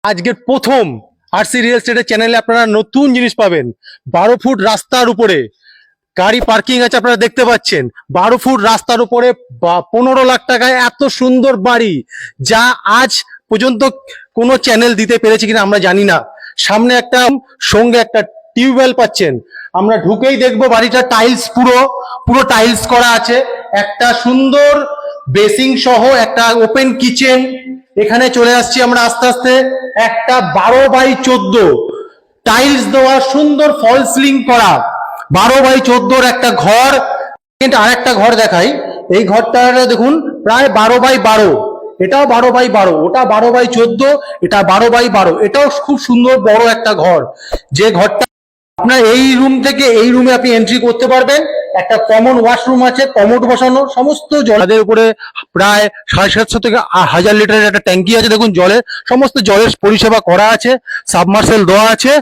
আজকের প্রথম RC real এস্টেটের চ্যানেলে আপনারা নতুন জিনিস পাবেন। 12 ফুট রাস্তার উপরে গাড়ি পার্কিং আছে, আপনারা দেখতে পাচ্ছেন। 12 ফুট রাস্তার উপরে 15 লাখ টাকায় এত সুন্দর বাড়ি, যা আজ পর্যন্ত কোনো চ্যানেল দিতে পেরেছে কিনা আমরা জানি না। সামনে একটা সঙ্গে একটা টিউবওয়েল পাচ্ছেন। আমরা ঢুকেই দেখবো বাড়িটা টাইলস পুরো পুরো টাইলস করা আছে। একটা সুন্দর বেসিং সহ একটা ওপেন কিচেন। এখানে চলে আসছি আমরা আস্তে আস্তে। একটা 12x14 টাইলস দেওয়া সুন্দর ফল সিলিং করা 12x14 একটা ঘর। আর একটা ঘর দেখাই, এই ঘরটা দেখুন প্রায় 12x12, এটাও 12x12, ওটা 12x14, এটা 12x12, এটাও খুব সুন্দর বড় একটা ঘর। যে ঘরটা আপনার এই রুম থেকে এই রুমে আপনি এন্ট্রি করতে পারবেন। একটা কমন ওয়াশরুম আছে, কমোড বসানো, সমস্ত জলের উপরে প্রায় 750 থেকে 1000 লিটারের একটা ট্যাঙ্কি আছে। দেখুন জলের সমস্ত জলের পরিষেবা করা আছে, সাবমার্সেল দেওয়া আছে।